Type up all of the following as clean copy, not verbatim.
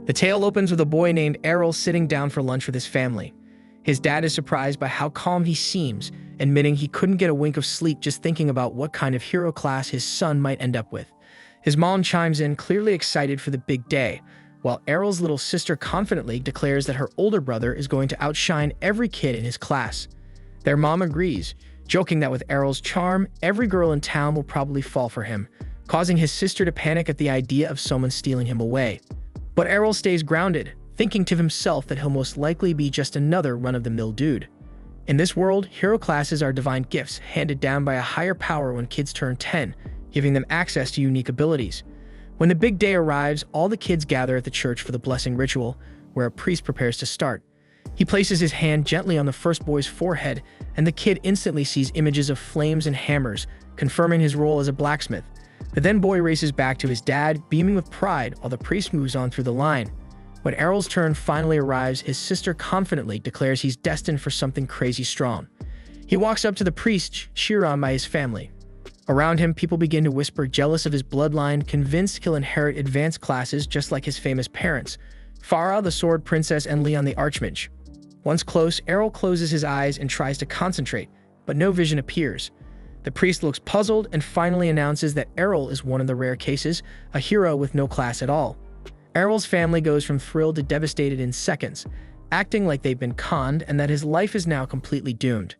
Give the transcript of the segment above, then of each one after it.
The tale opens with a boy named Arel sitting down for lunch with his family. His dad is surprised by how calm he seems, admitting he couldn't get a wink of sleep just thinking about what kind of hero class his son might end up with. His mom chimes in, clearly excited for the big day, while Arel's little sister confidently declares that her older brother is going to outshine every kid in his class. Their mom agrees, joking that with Arel's charm, every girl in town will probably fall for him, causing his sister to panic at the idea of someone stealing him away. But Arel stays grounded, thinking to himself that he'll most likely be just another run-of-the-mill dude. In this world, hero classes are divine gifts handed down by a higher power when kids turn 10, giving them access to unique abilities. When the big day arrives, all the kids gather at the church for the blessing ritual, where a priest prepares to start. He places his hand gently on the first boy's forehead, and the kid instantly sees images of flames and hammers, confirming his role as a blacksmith. The then boy races back to his dad, beaming with pride while the priest moves on through the line. When Arel's turn finally arrives, his sister confidently declares he's destined for something crazy strong. He walks up to the priest, cheered on by his family. Around him, people begin to whisper, jealous of his bloodline, convinced he'll inherit advanced classes just like his famous parents, Fara, the sword princess, and Leon, the archmage. Once close, Arel closes his eyes and tries to concentrate, but no vision appears. The priest looks puzzled and finally announces that Arel is one of the rare cases, a hero with no class at all. Arel's family goes from thrilled to devastated in seconds, acting like they've been conned and that his life is now completely doomed.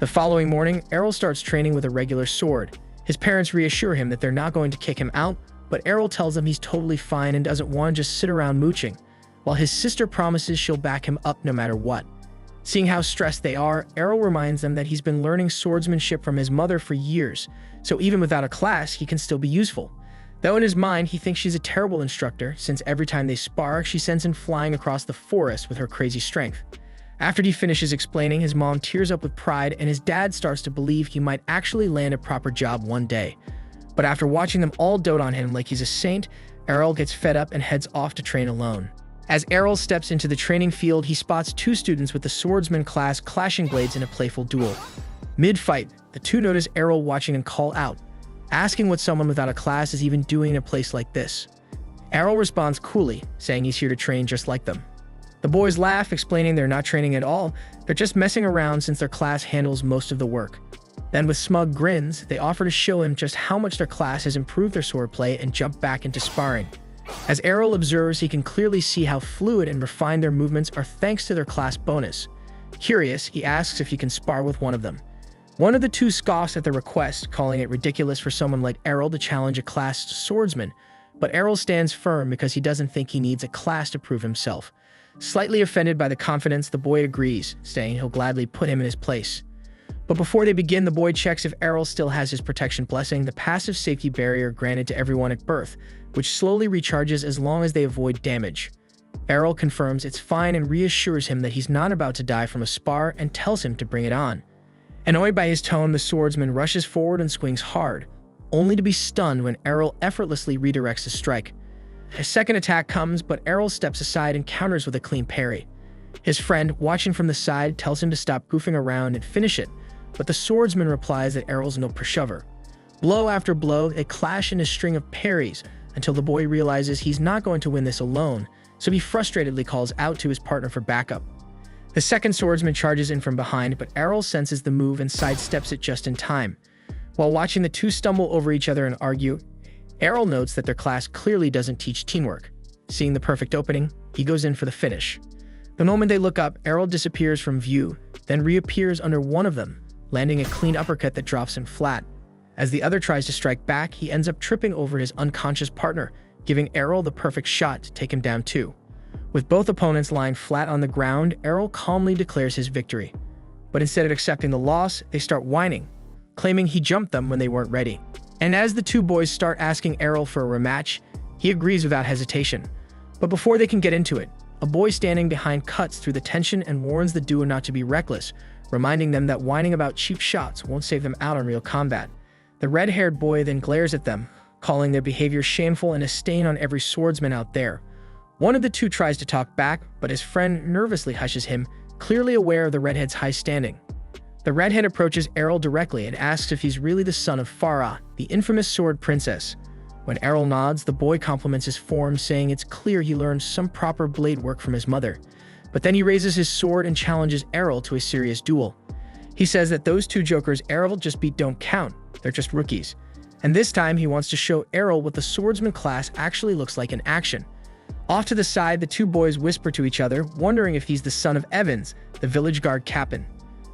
The following morning, Arel starts training with a regular sword. His parents reassure him that they're not going to kick him out, but Arel tells them he's totally fine and doesn't want to just sit around mooching, while his sister promises she'll back him up no matter what. Seeing how stressed they are, Arel reminds them that he's been learning swordsmanship from his mother for years, so even without a class, he can still be useful. Though in his mind, he thinks she's a terrible instructor, since every time they spar, she sends him flying across the forest with her crazy strength. After he finishes explaining, his mom tears up with pride, and his dad starts to believe he might actually land a proper job one day. But after watching them all dote on him like he's a saint, Arel gets fed up and heads off to train alone. As Arel steps into the training field, he spots two students with the swordsman class clashing blades in a playful duel. Mid-fight, the two notice Arel watching and call out, asking what someone without a class is even doing in a place like this. Arel responds coolly, saying he's here to train just like them. The boys laugh, explaining they're not training at all, they're just messing around since their class handles most of the work. Then with smug grins, they offer to show him just how much their class has improved their swordplay and jump back into sparring. As Arel observes, he can clearly see how fluid and refined their movements are thanks to their class bonus. Curious, he asks if he can spar with one of them. One of the two scoffs at the request, calling it ridiculous for someone like Arel to challenge a classed swordsman, but Arel stands firm because he doesn't think he needs a class to prove himself. Slightly offended by the confidence, the boy agrees, saying he'll gladly put him in his place. But before they begin, the boy checks if Arel still has his protection blessing, the passive safety barrier granted to everyone at birth, which slowly recharges as long as they avoid damage. Arel confirms it's fine and reassures him that he's not about to die from a spar and tells him to bring it on. Annoyed by his tone, the swordsman rushes forward and swings hard, only to be stunned when Arel effortlessly redirects his strike. A second attack comes, but Arel steps aside and counters with a clean parry. His friend, watching from the side, tells him to stop goofing around and finish it, but the swordsman replies that Arel's no pushover. Blow after blow, they clash in a string of parries until the boy realizes he's not going to win this alone, so he frustratedly calls out to his partner for backup. The second swordsman charges in from behind, but Arel senses the move and sidesteps it just in time. While watching the two stumble over each other and argue, Arel notes that their class clearly doesn't teach teamwork. Seeing the perfect opening, he goes in for the finish. The moment they look up, Arel disappears from view, then reappears under one of them, landing a clean uppercut that drops him flat. As the other tries to strike back, he ends up tripping over his unconscious partner, giving Arel the perfect shot to take him down too. With both opponents lying flat on the ground, Arel calmly declares his victory. But instead of accepting the loss, they start whining, claiming he jumped them when they weren't ready. And as the two boys start asking Arel for a rematch, he agrees without hesitation. But before they can get into it, a boy standing behind cuts through the tension and warns the duo not to be reckless, reminding them that whining about cheap shots won't save them out on real combat. The red-haired boy then glares at them, calling their behavior shameful and a stain on every swordsman out there. One of the two tries to talk back, but his friend nervously hushes him, clearly aware of the redhead's high standing. The redhead approaches Arel directly and asks if he's really the son of Fara, the infamous sword princess. When Arel nods, the boy compliments his form, saying it's clear he learned some proper blade work from his mother. But then he raises his sword and challenges Arel to a serious duel. He says that those two jokers Arel just beat don't count, they're just rookies. And this time he wants to show Arel what the swordsman class actually looks like in action. Off to the side, the two boys whisper to each other, wondering if he's the son of Evans, the village guard captain.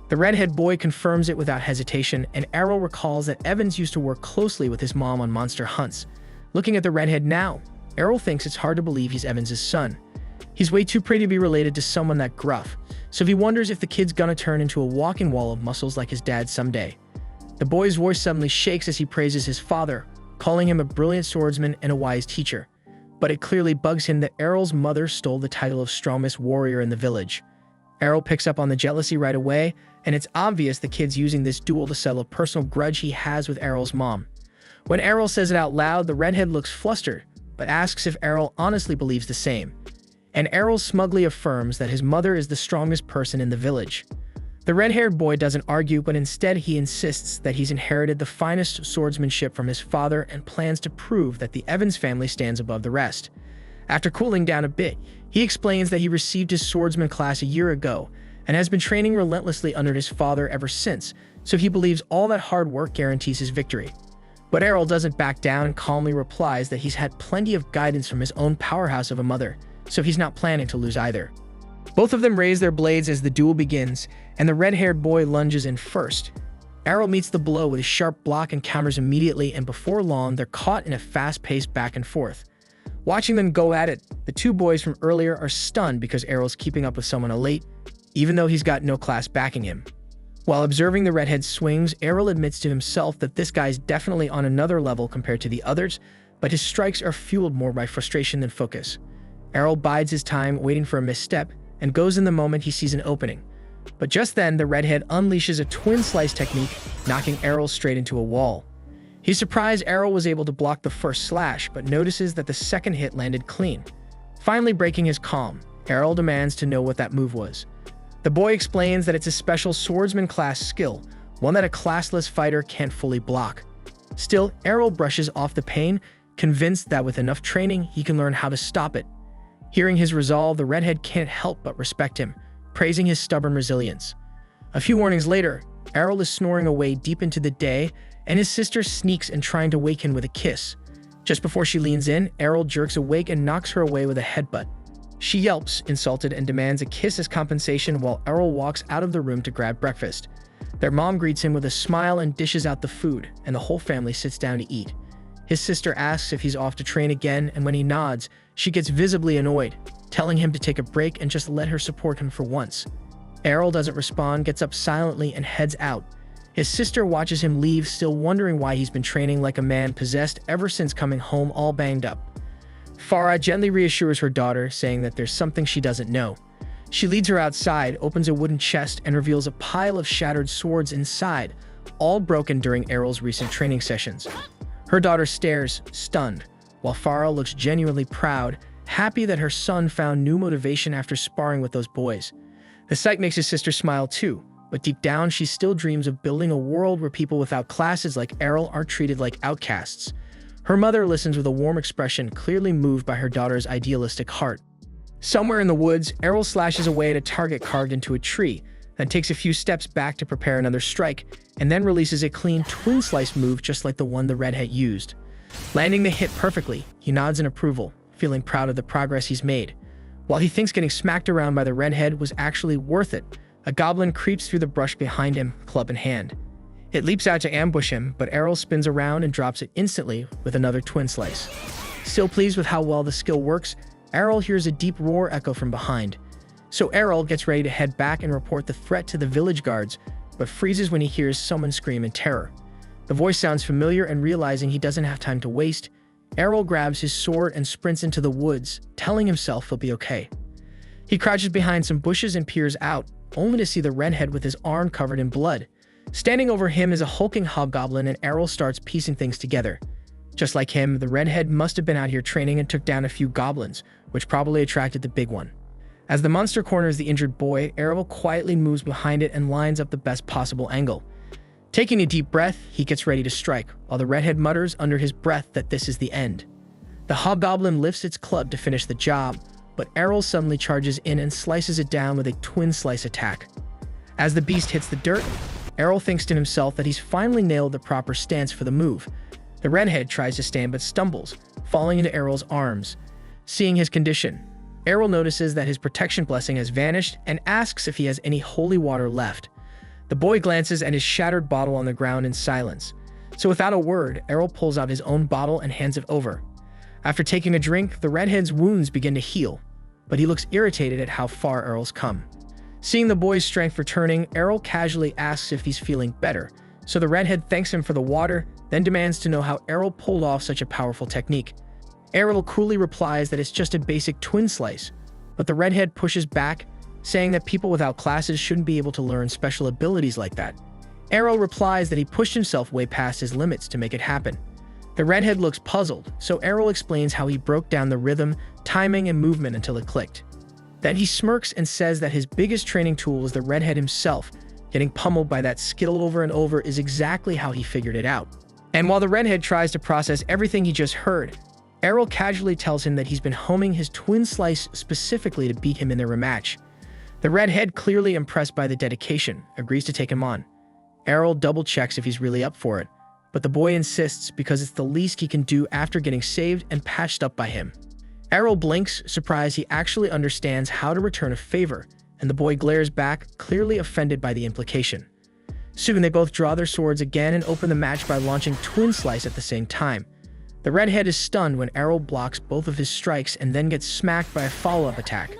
The redhead boy confirms it without hesitation, and Arel recalls that Evans used to work closely with his mom on monster hunts. Looking at the redhead now, Arel thinks it's hard to believe he's Evans' son. He's way too pretty to be related to someone that gruff, so he wonders if the kid's gonna turn into a walking wall of muscles like his dad someday. The boy's voice suddenly shakes as he praises his father, calling him a brilliant swordsman and a wise teacher. But it clearly bugs him that Arel's mother stole the title of strongest warrior in the village. Arel picks up on the jealousy right away, and it's obvious the kid's using this duel to settle a personal grudge he has with Arel's mom. When Arel says it out loud, the redhead looks flustered, but asks if Arel honestly believes the same. And Arel smugly affirms that his mother is the strongest person in the village. The red-haired boy doesn't argue, but instead he insists that he's inherited the finest swordsmanship from his father and plans to prove that the Evans family stands above the rest. After cooling down a bit, he explains that he received his swordsman class a year ago and has been training relentlessly under his father ever since, so he believes all that hard work guarantees his victory. But Arel doesn't back down and calmly replies that he's had plenty of guidance from his own powerhouse of a mother, so he's not planning to lose either. Both of them raise their blades as the duel begins, and the red-haired boy lunges in first. Arel meets the blow with a sharp block and counters immediately, and before long, they're caught in a fast-paced back and forth. Watching them go at it, the two boys from earlier are stunned because Arel's keeping up with someone elite, even though he's got no class backing him. While observing the redhead's swings, Arel admits to himself that this guy's definitely on another level compared to the others, but his strikes are fueled more by frustration than focus. Arel bides his time, waiting for a misstep, and goes in the moment he sees an opening. But just then, the redhead unleashes a twin slice technique, knocking Arel straight into a wall. He's surprised Arel was able to block the first slash, but notices that the second hit landed clean. Finally breaking his calm, Arel demands to know what that move was. The boy explains that it's a special swordsman class skill, one that a classless fighter can't fully block. Still, Arel brushes off the pain, convinced that with enough training, he can learn how to stop it. Hearing his resolve, the redhead can't help but respect him, praising his stubborn resilience. A few mornings later, Arel is snoring away deep into the day, and his sister sneaks in trying to wake him with a kiss. Just before she leans in, Arel jerks awake and knocks her away with a headbutt. She yelps, insulted, and demands a kiss as compensation while Arel walks out of the room to grab breakfast. Their mom greets him with a smile and dishes out the food, and the whole family sits down to eat. His sister asks if he's off to train again, and when he nods, she gets visibly annoyed, telling him to take a break and just let her support him for once. Arel doesn't respond, gets up silently, and heads out. His sister watches him leave, still wondering why he's been training like a man possessed ever since coming home all banged up. Fara gently reassures her daughter, saying that there's something she doesn't know. She leads her outside, opens a wooden chest, and reveals a pile of shattered swords inside, all broken during Arel's recent training sessions. Her daughter stares, stunned, while Fara looks genuinely proud, happy that her son found new motivation after sparring with those boys. The sight makes his sister smile too, but deep down she still dreams of building a world where people without classes like Arel are treated like outcasts. Her mother listens with a warm expression, clearly moved by her daughter's idealistic heart. Somewhere in the woods, Arel slashes away at a target carved into a tree, then takes a few steps back to prepare another strike, and then releases a clean twin slice move just like the one the redhead used. Landing the hit perfectly, he nods in approval, feeling proud of the progress he's made. While he thinks getting smacked around by the redhead was actually worth it, a goblin creeps through the brush behind him, club in hand. It leaps out to ambush him, but Arel spins around and drops it instantly with another twin slice. Still pleased with how well the skill works, Arel hears a deep roar echo from behind. So Arel gets ready to head back and report the threat to the village guards, but freezes when he hears someone scream in terror. The voice sounds familiar, and realizing he doesn't have time to waste, Arel grabs his sword and sprints into the woods, telling himself he'll be okay. He crouches behind some bushes and peers out, only to see the redhead with his arm covered in blood. Standing over him is a hulking hobgoblin, and Arel starts piecing things together. Just like him, the redhead must have been out here training and took down a few goblins, which probably attracted the big one. As the monster corners the injured boy, Arel quietly moves behind it and lines up the best possible angle. Taking a deep breath, he gets ready to strike, while the redhead mutters under his breath that this is the end. The hobgoblin lifts its club to finish the job, but Arel suddenly charges in and slices it down with a twin slice attack. As the beast hits the dirt, Arel thinks to himself that he's finally nailed the proper stance for the move. The redhead tries to stand but stumbles, falling into Arel's arms. Seeing his condition, Arel notices that his protection blessing has vanished and asks if he has any holy water left. The boy glances at his shattered bottle on the ground in silence. So without a word, Arel pulls out his own bottle and hands it over. After taking a drink, the redhead's wounds begin to heal, but he looks irritated at how far Arel's come. Seeing the boy's strength returning, Arel casually asks if he's feeling better, so the redhead thanks him for the water, then demands to know how Arel pulled off such a powerful technique. Arel coolly replies that it's just a basic twin slice, but the redhead pushes back, saying that people without classes shouldn't be able to learn special abilities like that. Arel replies that he pushed himself way past his limits to make it happen. The redhead looks puzzled, so Arel explains how he broke down the rhythm, timing, and movement until it clicked. Then he smirks and says that his biggest training tool was the redhead himself. Getting pummeled by that skittle over and over is exactly how he figured it out. And while the redhead tries to process everything he just heard, Arel casually tells him that he's been homing his twin slice specifically to beat him in their rematch. The redhead, clearly impressed by the dedication, agrees to take him on. Arel double-checks if he's really up for it, but the boy insists because it's the least he can do after getting saved and patched up by him. Arel blinks, surprised he actually understands how to return a favor, and the boy glares back, clearly offended by the implication. Soon they both draw their swords again and open the match by launching Twin Slice at the same time. The redhead is stunned when Arel blocks both of his strikes and then gets smacked by a follow-up attack.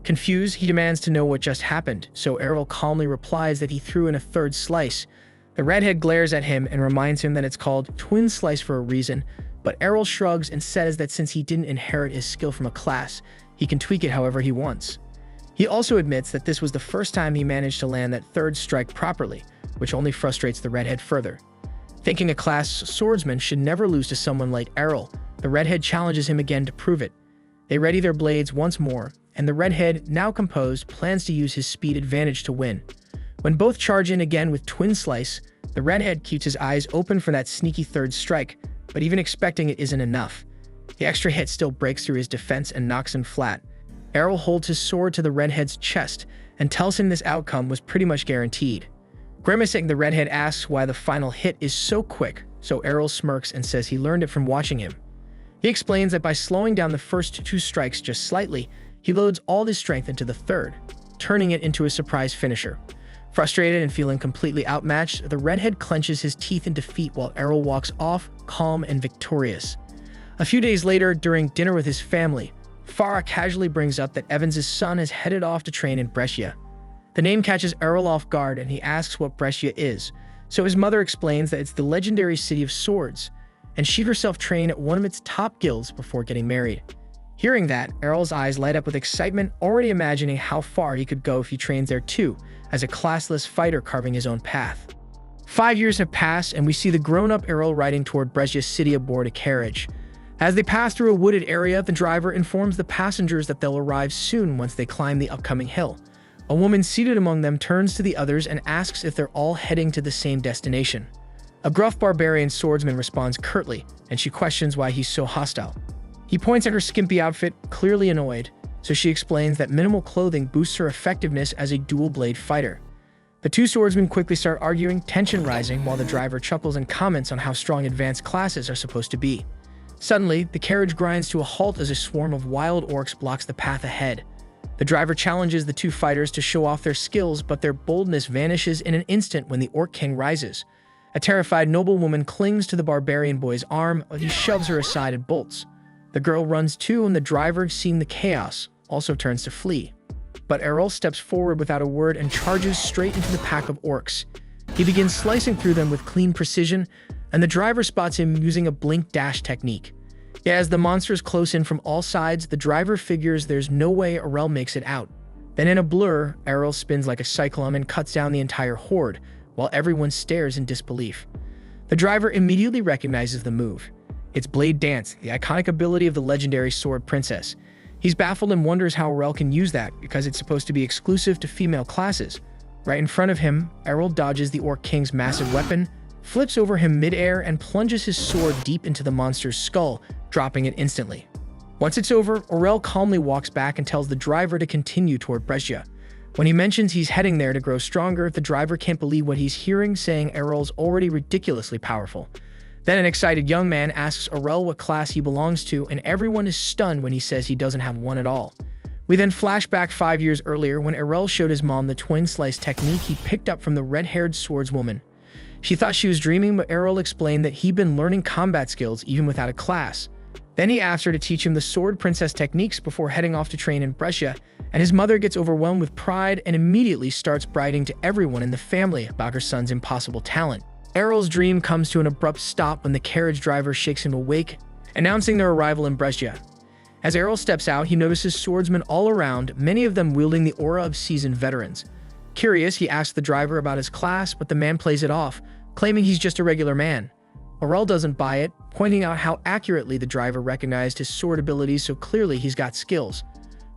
Confused, he demands to know what just happened, so Arel calmly replies that he threw in a third slice. The redhead glares at him and reminds him that it's called Twin Slice for a reason, but Arel shrugs and says that since he didn't inherit his skill from a class, he can tweak it however he wants. He also admits that this was the first time he managed to land that third strike properly, which only frustrates the redhead further. Thinking a class swordsman should never lose to someone like Arel, the redhead challenges him again to prove it. They ready their blades once more, and the redhead, now composed, plans to use his speed advantage to win. When both charge in again with Twin Slice, the redhead keeps his eyes open for that sneaky third strike, but even expecting it isn't enough. The extra hit still breaks through his defense and knocks him flat. Arel holds his sword to the redhead's chest and tells him this outcome was pretty much guaranteed. Grimacing, the redhead asks why the final hit is so quick, so Arel smirks and says he learned it from watching him. He explains that by slowing down the first two strikes just slightly, he loads all his strength into the third, turning it into a surprise finisher. Frustrated and feeling completely outmatched, the redhead clenches his teeth in defeat while Arel walks off, calm and victorious. A few days later, during dinner with his family, Fara casually brings up that Evans's son has headed off to train in Brescia. The name catches Arel off guard and he asks what Brescia is, so his mother explains that it's the legendary city of swords, and she herself trained at one of its top guilds before getting married. Hearing that, Arel's eyes light up with excitement, already imagining how far he could go if he trains there too, as a classless fighter carving his own path. 5 years have passed, and we see the grown-up Arel riding toward Brescia city aboard a carriage. As they pass through a wooded area, the driver informs the passengers that they'll arrive soon once they climb the upcoming hill. A woman seated among them turns to the others and asks if they're all heading to the same destination. A gruff barbarian swordsman responds curtly, and she questions why he's so hostile. He points at her skimpy outfit, clearly annoyed, so she explains that minimal clothing boosts her effectiveness as a dual-blade fighter. The two swordsmen quickly start arguing, tension rising, while the driver chuckles and comments on how strong advanced classes are supposed to be. Suddenly, the carriage grinds to a halt as a swarm of wild orcs blocks the path ahead. The driver challenges the two fighters to show off their skills, but their boldness vanishes in an instant when the Orc King rises. A terrified noblewoman clings to the barbarian boy's arm, but he shoves her aside and bolts. The girl runs too, and the driver, seeing the chaos, also turns to flee. But Arel steps forward without a word and charges straight into the pack of orcs. He begins slicing through them with clean precision, and the driver spots him using a blink dash technique. Yet as the monsters close in from all sides, the driver figures there's no way Arel makes it out. Then in a blur, Arel spins like a cyclone and cuts down the entire horde, while everyone stares in disbelief. The driver immediately recognizes the move. It's Blade Dance, the iconic ability of the legendary sword princess. He's baffled and wonders how Arel can use that because it's supposed to be exclusive to female classes. Right in front of him, Arel dodges the Orc King's massive weapon, flips over him mid-air, and plunges his sword deep into the monster's skull, dropping it instantly. Once it's over, Arel calmly walks back and tells the driver to continue toward Brescia. When he mentions he's heading there to grow stronger, the driver can't believe what he's hearing, saying Arel's already ridiculously powerful. Then an excited young man asks Arel what class he belongs to, and everyone is stunned when he says he doesn't have one at all. We then flash back 5 years earlier when Arel showed his mom the twin slice technique he picked up from the red-haired swordswoman. She thought she was dreaming, but Arel explained that he'd been learning combat skills even without a class. Then he asked her to teach him the sword princess techniques before heading off to train in Brescia, and his mother gets overwhelmed with pride and immediately starts bragging to everyone in the family about her son's impossible talent. Arel's dream comes to an abrupt stop when the carriage driver shakes him awake, announcing their arrival in Brescia. As Arel steps out, he notices swordsmen all around, many of them wielding the aura of seasoned veterans. Curious, he asks the driver about his class, but the man plays it off, claiming he's just a regular man. Arel doesn't buy it, pointing out how accurately the driver recognized his sword abilities, so clearly he's got skills.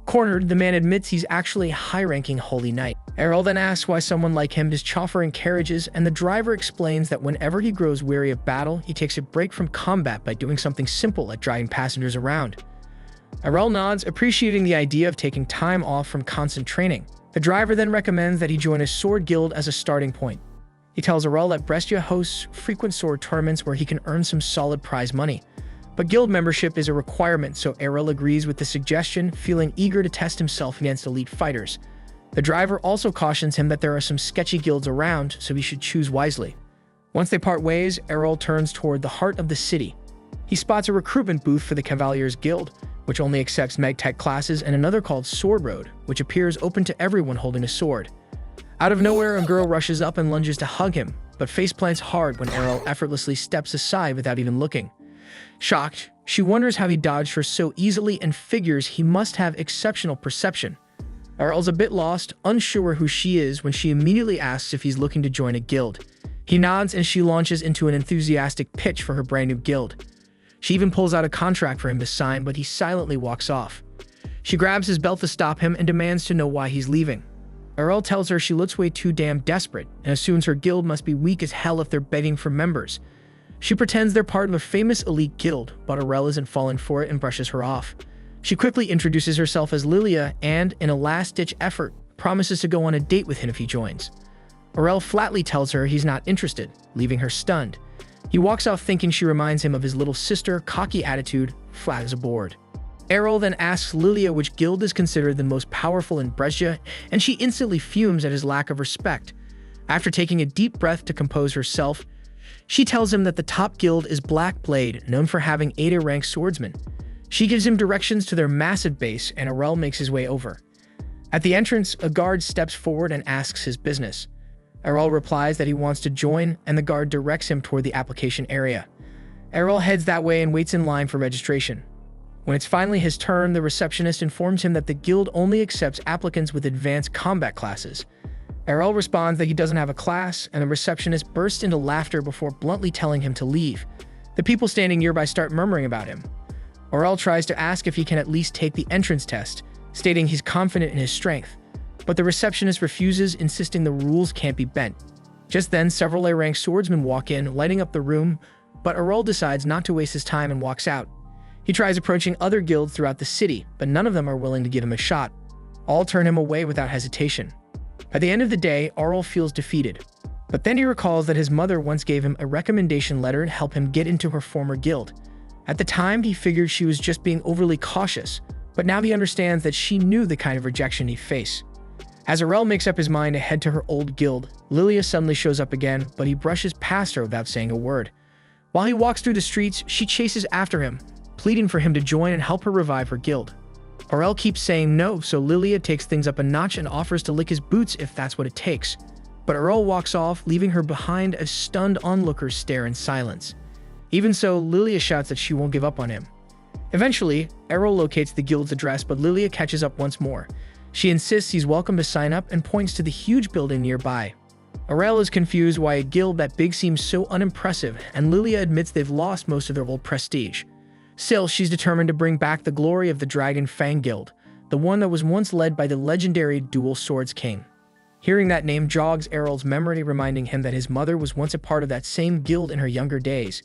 Cornered, the man admits he's actually a high-ranking holy knight. Arel then asks why someone like him is chauffeuring carriages, and the driver explains that whenever he grows weary of battle, he takes a break from combat by doing something simple like driving passengers around. Arel nods, appreciating the idea of taking time off from constant training. The driver then recommends that he join a sword guild as a starting point. He tells Arel that Brescia hosts frequent sword tournaments where he can earn some solid prize money. But guild membership is a requirement, so Arel agrees with the suggestion, feeling eager to test himself against elite fighters. The driver also cautions him that there are some sketchy guilds around, so he should choose wisely. Once they part ways, Arel turns toward the heart of the city. He spots a recruitment booth for the Cavaliers Guild, which only accepts Meg-Tech classes, and another called Sword Road, which appears open to everyone holding a sword. Out of nowhere, a girl rushes up and lunges to hug him, but faceplants hard when Arel effortlessly steps aside without even looking. Shocked, she wonders how he dodged her so easily and figures he must have exceptional perception. Arel's a bit lost, unsure who she is, when she immediately asks if he's looking to join a guild. He nods and she launches into an enthusiastic pitch for her brand new guild. She even pulls out a contract for him to sign, but he silently walks off. She grabs his belt to stop him and demands to know why he's leaving. Arel tells her she looks way too damn desperate and assumes her guild must be weak as hell if they're begging for members. She pretends they're part of a famous elite guild, but Arel isn't falling for it and brushes her off. She quickly introduces herself as Lilia and, in a last-ditch effort, promises to go on a date with him if he joins. Arel flatly tells her he's not interested, leaving her stunned. He walks out thinking she reminds him of his little sister, cocky attitude, flat as a board. Arel then asks Lilia which guild is considered the most powerful in Brescia, and she instantly fumes at his lack of respect. After taking a deep breath to compose herself, she tells him that the top guild is Black Blade, known for having 8-rank swordsmen. She gives him directions to their massive base, and Arel makes his way over. At the entrance, a guard steps forward and asks his business. Arel replies that he wants to join, and the guard directs him toward the application area. Arel heads that way and waits in line for registration. When it's finally his turn, the receptionist informs him that the guild only accepts applicants with advanced combat classes. Arel responds that he doesn't have a class, and the receptionist bursts into laughter before bluntly telling him to leave. The people standing nearby start murmuring about him. Arel tries to ask if he can at least take the entrance test, stating he's confident in his strength. But the receptionist refuses, insisting the rules can't be bent. Just then, several A-rank swordsmen walk in, lighting up the room, but Arel decides not to waste his time and walks out. He tries approaching other guilds throughout the city, but none of them are willing to give him a shot. All turn him away without hesitation. By the end of the day, Arel feels defeated. But then he recalls that his mother once gave him a recommendation letter to help him get into her former guild. At the time, he figured she was just being overly cautious, but now he understands that she knew the kind of rejection he'd face. As Arel makes up his mind to head to her old guild, Lilia suddenly shows up again, but he brushes past her without saying a word. While he walks through the streets, she chases after him, pleading for him to join and help her revive her guild. Arel keeps saying no, so Lilia takes things up a notch and offers to lick his boots if that's what it takes. But Arel walks off, leaving her behind as stunned onlookers stare in silence. Even so, Lilia shouts that she won't give up on him. Eventually, Arel locates the guild's address, but Lilia catches up once more. She insists he's welcome to sign up and points to the huge building nearby. Arel is confused why a guild that big seems so unimpressive, and Lilia admits they've lost most of their old prestige. Still, she's determined to bring back the glory of the Dragon Fang Guild, the one that was once led by the legendary Dual Swords King. Hearing that name jogs Arel's memory, reminding him that his mother was once a part of that same guild in her younger days.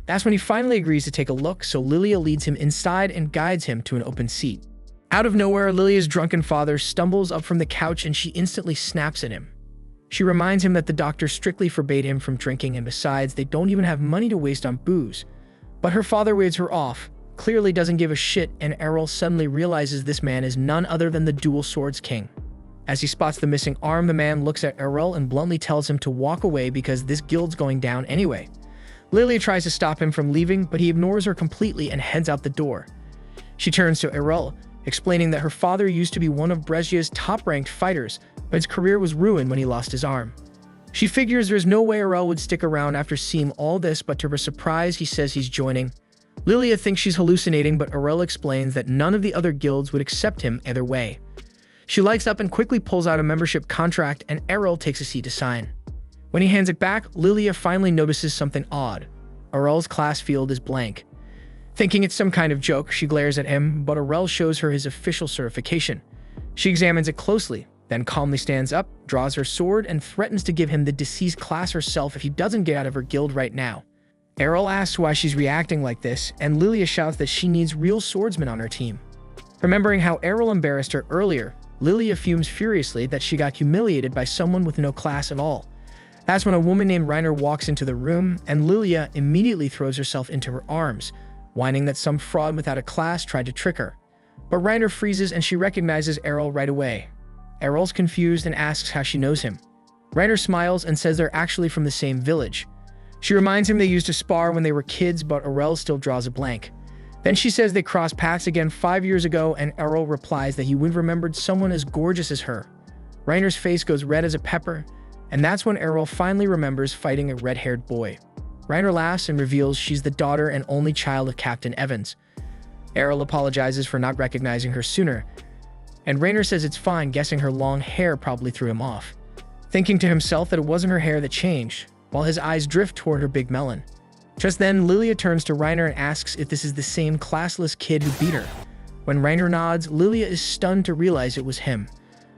That's when he finally agrees to take a look, so Lilia leads him inside and guides him to an open seat. Out of nowhere, Lilia's drunken father stumbles up from the couch and she instantly snaps at him. She reminds him that the doctor strictly forbade him from drinking, and besides, they don't even have money to waste on booze. But her father waves her off, clearly doesn't give a shit, and Arel suddenly realizes this man is none other than the Dual Swords King. As he spots the missing arm, the man looks at Arel and bluntly tells him to walk away because this guild's going down anyway. Lilia tries to stop him from leaving, but he ignores her completely and heads out the door. She turns to Arel, explaining that her father used to be one of Brezia's top-ranked fighters, but his career was ruined when he lost his arm. She figures there's no way Arel would stick around after seeing all this, but to her surprise, he says he's joining. Lilia thinks she's hallucinating, but Arel explains that none of the other guilds would accept him either way. She lights up and quickly pulls out a membership contract, and Arel takes a seat to sign. When he hands it back, Lilia finally notices something odd. Arel's class field is blank. Thinking it's some kind of joke, she glares at him, but Arel shows her his official certification. She examines it closely, then calmly stands up, draws her sword, and threatens to give him the deceased class herself if he doesn't get out of her guild right now. Arel asks why she's reacting like this, and Lilia shouts that she needs real swordsmen on her team. Remembering how Arel embarrassed her earlier, Lilia fumes furiously that she got humiliated by someone with no class at all. That's when a woman named Reiner walks into the room, and Lilia immediately throws herself into her arms, whining that some fraud without a class tried to trick her. But Reiner freezes and she recognizes Arel right away. Arel's confused and asks how she knows him. Reiner smiles and says they're actually from the same village. She reminds him they used to spar when they were kids, but Arel still draws a blank. Then she says they crossed paths again 5 years ago, and Arel replies that he would have remembered someone as gorgeous as her. Reiner's face goes red as a pepper, and that's when Arel finally remembers fighting a red-haired boy. Reiner laughs and reveals she's the daughter and only child of Captain Evans. Arel apologizes for not recognizing her sooner, and Reiner says it's fine, guessing her long hair probably threw him off. Thinking to himself that it wasn't her hair that changed, while his eyes drift toward her big melon. Just then, Lilia turns to Reiner and asks if this is the same classless kid who beat her. When Reiner nods, Lilia is stunned to realize it was him.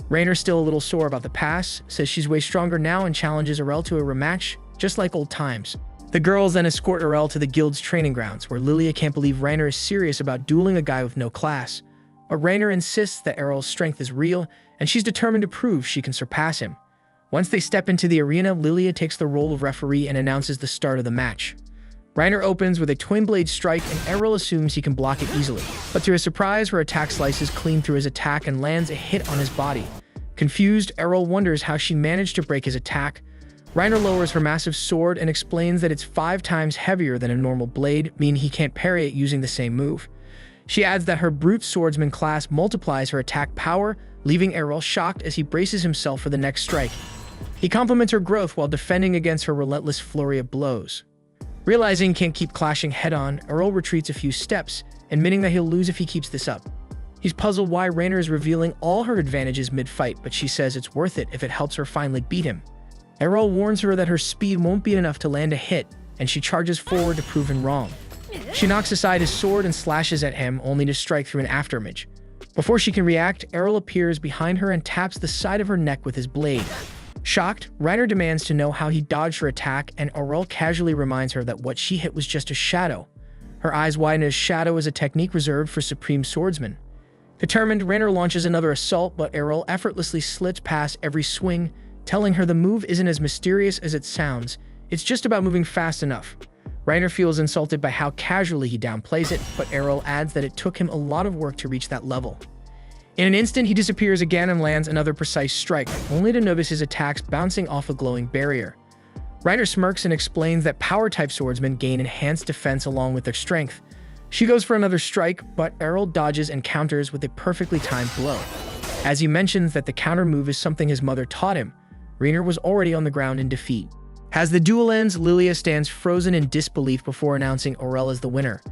Reiner, still a little sore about the past, says she's way stronger now and challenges Arel to a rematch, just like old times. The girls then escort Arel to the guild's training grounds, where Lilia can't believe Reiner is serious about dueling a guy with no class. But Reiner insists that Arel's strength is real, and she's determined to prove she can surpass him. Once they step into the arena, Lilia takes the role of referee and announces the start of the match. Reiner opens with a twin blade strike, and Arel assumes he can block it easily. But to his surprise, her attack slices clean through his attack and lands a hit on his body. Confused, Arel wonders how she managed to break his attack. Reiner lowers her massive sword and explains that it's 5 times heavier than a normal blade, meaning he can't parry it using the same move. She adds that her brute swordsman class multiplies her attack power, leaving Arel shocked as he braces himself for the next strike. He compliments her growth while defending against her relentless flurry of blows. Realizing he can't keep clashing head-on, Arel retreats a few steps, admitting that he'll lose if he keeps this up. He's puzzled why Reiner is revealing all her advantages mid-fight, but she says it's worth it if it helps her finally beat him. Arel warns her that her speed won't be enough to land a hit, and she charges forward to prove him wrong. She knocks aside his sword and slashes at him, only to strike through an afterimage. Before she can react, Arel appears behind her and taps the side of her neck with his blade. Shocked, Reiner demands to know how he dodged her attack, and Arel casually reminds her that what she hit was just a shadow. Her eyes widen as shadow is a technique reserved for supreme swordsmen. Determined, Reiner launches another assault, but Arel effortlessly slits past every swing, telling her the move isn't as mysterious as it sounds, it's just about moving fast enough. Reiner feels insulted by how casually he downplays it, but Arel adds that it took him a lot of work to reach that level. In an instant, he disappears again and lands another precise strike, only to notice his attacks bouncing off a glowing barrier. Reiner smirks and explains that power-type swordsmen gain enhanced defense along with their strength. She goes for another strike, but Arel dodges and counters with a perfectly timed blow. As he mentions that the counter move is something his mother taught him, Reiner was already on the ground in defeat. As the duel ends, Lilia stands frozen in disbelief before announcing Arel as the winner.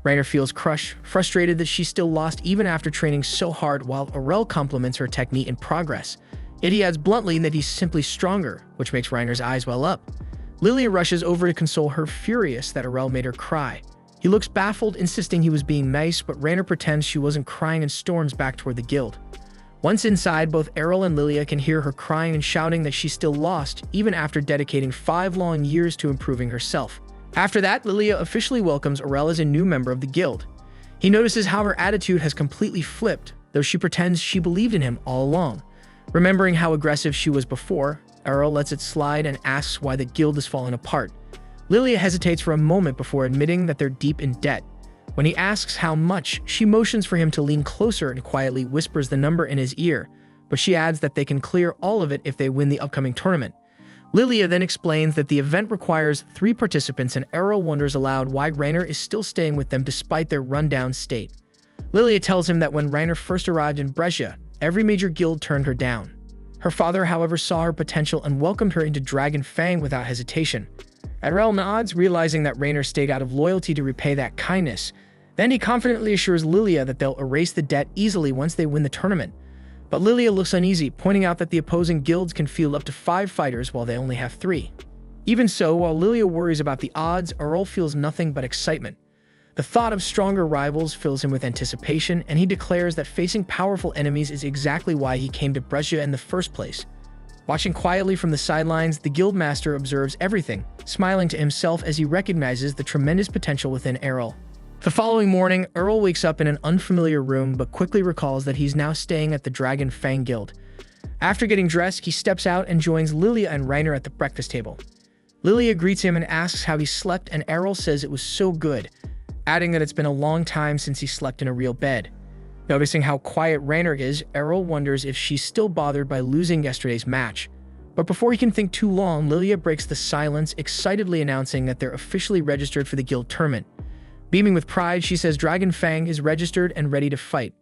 Reiner feels crushed, frustrated that she still lost even after training so hard, while Arel compliments her technique and progress. Yet he adds bluntly that he's simply stronger, which makes Reiner's eyes well up. Lilia rushes over to console her, furious that Arel made her cry. He looks baffled, insisting he was being nice, but Reiner pretends she wasn't crying and storms back toward the guild. Once inside, both Arel and Lilia can hear her crying and shouting that she's still lost, even after dedicating 5 long years to improving herself. After that, Lilia officially welcomes Arel as a new member of the guild. He notices how her attitude has completely flipped, though she pretends she believed in him all along. Remembering how aggressive she was before, Arel lets it slide and asks why the guild is falling apart. Lilia hesitates for a moment before admitting that they're deep in debt. When he asks how much, she motions for him to lean closer and quietly whispers the number in his ear, but she adds that they can clear all of it if they win the upcoming tournament. Lilia then explains that the event requires 3 participants, and Arel wonders aloud why Rainer is still staying with them despite their rundown state. Lilia tells him that when Rainer first arrived in Brescia, every major guild turned her down. Her father, however, saw her potential and welcomed her into Dragon Fang without hesitation. Arel nods, realizing that Rainer stayed out of loyalty to repay that kindness. Then he confidently assures Lilia that they'll erase the debt easily once they win the tournament. But Lilia looks uneasy, pointing out that the opposing guilds can field up to 5 fighters while they only have 3. Even so, while Lilia worries about the odds, Arel feels nothing but excitement. The thought of stronger rivals fills him with anticipation, and he declares that facing powerful enemies is exactly why he came to Brescia in the first place. Watching quietly from the sidelines, the guildmaster observes everything, smiling to himself as he recognizes the tremendous potential within Arel. The following morning, Arel wakes up in an unfamiliar room but quickly recalls that he's now staying at the Dragon Fang Guild. After getting dressed, he steps out and joins Lilia and Rainer at the breakfast table. Lilia greets him and asks how he slept, and Arel says it was so good, adding that it's been a long time since he slept in a real bed. Noticing how quiet Rainer is, Arel wonders if she's still bothered by losing yesterday's match. But before he can think too long, Lilia breaks the silence, excitedly announcing that they're officially registered for the guild tournament. Beaming with pride, she says Dragon Fang is registered and ready to fight.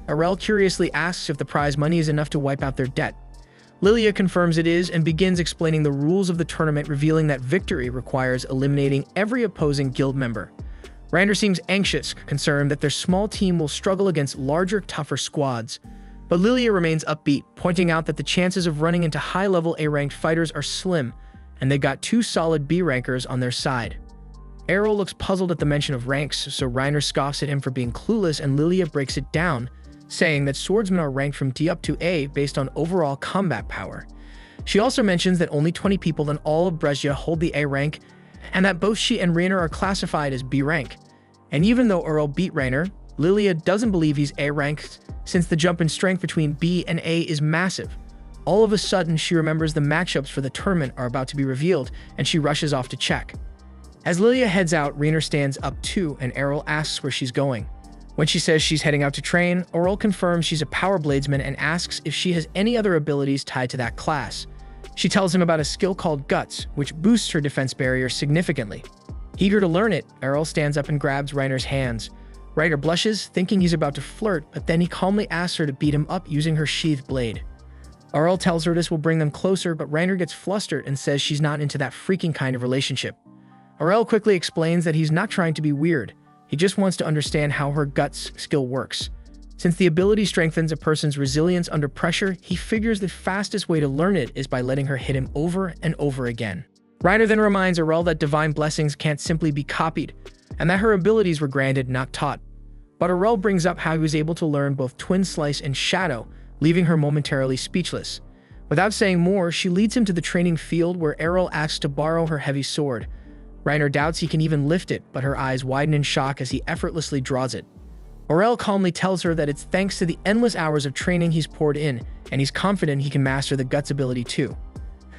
Arel curiously asks if the prize money is enough to wipe out their debt. Lilia confirms it is and begins explaining the rules of the tournament, revealing that victory requires eliminating every opposing guild member. Rainer seems anxious, concerned that their small team will struggle against larger, tougher squads. But Lilia remains upbeat, pointing out that the chances of running into high-level A-ranked fighters are slim, and they got 2 solid B-rankers on their side. Arel looks puzzled at the mention of ranks, so Rainer scoffs at him for being clueless, and Lilia breaks it down, saying that swordsmen are ranked from D up to A based on overall combat power. She also mentions that only 20 people in all of Brescia hold the A rank, and that both she and Rainer are classified as B rank. And even though Arel beat Rainer, Lilia doesn't believe he's A ranked, since the jump in strength between B and A is massive. All of a sudden, she remembers the matchups for the tournament are about to be revealed, and she rushes off to check. As Lilia heads out, Rainer stands up too, and Arel asks where she's going. When she says she's heading out to train, Arel confirms she's a power bladesman and asks if she has any other abilities tied to that class. She tells him about a skill called Guts, which boosts her defense barrier significantly. Eager to learn it, Arel stands up and grabs Rainer's hands. Rainer blushes, thinking he's about to flirt, but then he calmly asks her to beat him up using her sheathed blade. Arel tells her this will bring them closer, but Rainer gets flustered and says she's not into that freaking kind of relationship. Arel quickly explains that he's not trying to be weird. He just wants to understand how her Guts skill works. Since the ability strengthens a person's resilience under pressure, he figures the fastest way to learn it is by letting her hit him over and over again. Rainer then reminds Arel that divine blessings can't simply be copied, and that her abilities were granted, not taught. But Arel brings up how he was able to learn both Twin Slice and Shadow, leaving her momentarily speechless. Without saying more, she leads him to the training field where Arel asks to borrow her heavy sword. Rainer doubts he can even lift it, but her eyes widen in shock as he effortlessly draws it. Arel calmly tells her that it's thanks to the endless hours of training he's poured in, and he's confident he can master the Guts ability too.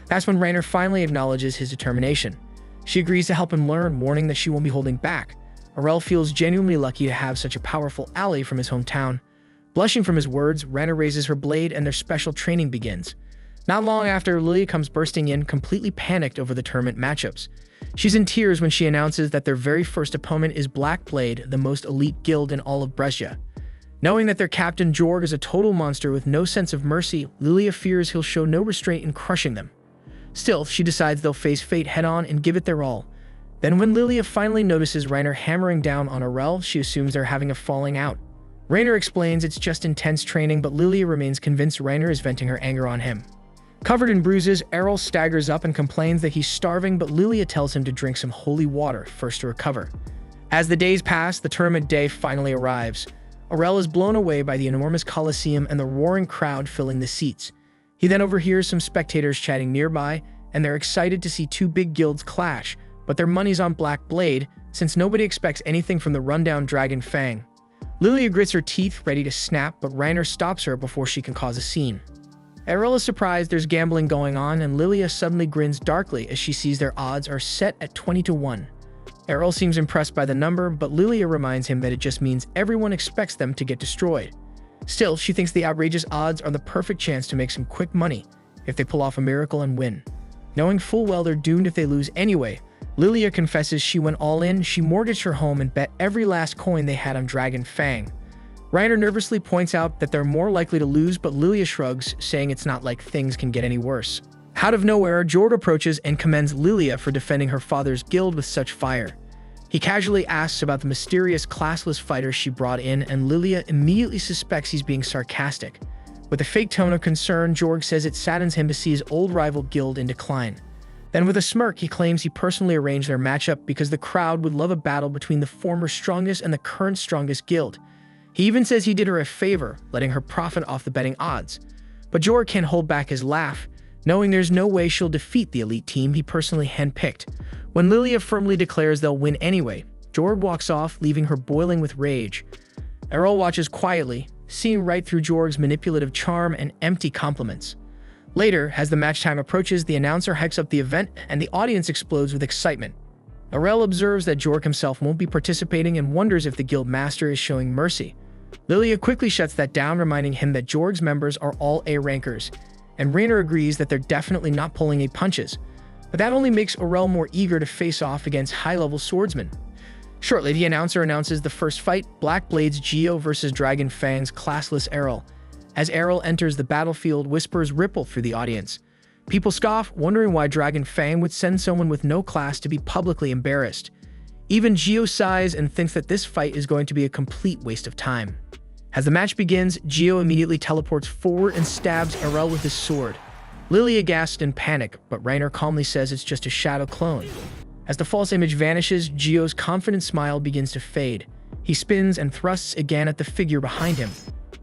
That's when Rainer finally acknowledges his determination. She agrees to help him learn, warning that she won't be holding back. Arel feels genuinely lucky to have such a powerful ally from his hometown. Blushing from his words, Rainer raises her blade and their special training begins. Not long after, Lilia comes bursting in, completely panicked over the tournament matchups. She's in tears when she announces that their very first opponent is Black Blade, the most elite guild in all of Brescia. Knowing that their captain Jorg is a total monster with no sense of mercy, Lilia fears he'll show no restraint in crushing them. Still, she decides they'll face fate head-on and give it their all. Then when Lilia finally notices Rainer hammering down on Arel, she assumes they're having a falling out. Rainer explains it's just intense training, but Lilia remains convinced Rainer is venting her anger on him. Covered in bruises, Arel staggers up and complains that he's starving, but Lilia tells him to drink some holy water first to recover. As the days pass, the tournament day finally arrives. Arel is blown away by the enormous coliseum and the roaring crowd filling the seats. He then overhears some spectators chatting nearby, and they're excited to see two big guilds clash, but their money's on Black Blade, since nobody expects anything from the rundown Dragon Fang. Lilia grits her teeth, ready to snap, but Reiner stops her before she can cause a scene. Arel is surprised there's gambling going on, and Lilia suddenly grins darkly as she sees their odds are set at 20-1. Arel seems impressed by the number, but Lilia reminds him that it just means everyone expects them to get destroyed. Still, she thinks the outrageous odds are the perfect chance to make some quick money if they pull off a miracle and win. Knowing full well they're doomed if they lose anyway, Lilia confesses she went all in, she mortgaged her home and bet every last coin they had on Dragon Fang. Reiner nervously points out that they're more likely to lose, but Lilia shrugs, saying it's not like things can get any worse. Out of nowhere, Jord approaches and commends Lilia for defending her father's guild with such fire. He casually asks about the mysterious classless fighter she brought in, and Lilia immediately suspects he's being sarcastic. With a fake tone of concern, Jorg says it saddens him to see his old rival guild in decline. Then with a smirk, he claims he personally arranged their matchup because the crowd would love a battle between the former strongest and the current strongest guild. He even says he did her a favor, letting her profit off the betting odds. But Jorg can't hold back his laugh, knowing there's no way she'll defeat the elite team he personally handpicked. When Lilia firmly declares they'll win anyway, Jorg walks off, leaving her boiling with rage. Arel watches quietly, seeing right through Jorg's manipulative charm and empty compliments. Later, as the match time approaches, the announcer hikes up the event and the audience explodes with excitement. Arel observes that Jorg himself won't be participating and wonders if the guild master is showing mercy. Lilia quickly shuts that down, reminding him that Jorg's members are all A rankers, and Reiner agrees that they're definitely not pulling A punches. But that only makes Arel more eager to face off against high-level swordsmen. Shortly, the announcer announces the first fight, Black Blade's Geo versus Dragon Fang's classless Arel. As Arel enters the battlefield, whispers ripple through the audience. People scoff, wondering why Dragon Fang would send someone with no class to be publicly embarrassed. Even Geo sighs and thinks that this fight is going to be a complete waste of time. As the match begins, Geo immediately teleports forward and stabs Arel with his sword. Lilia gasps in panic, but Reiner calmly says it's just a shadow clone. As the false image vanishes, Geo's confident smile begins to fade. He spins and thrusts again at the figure behind him,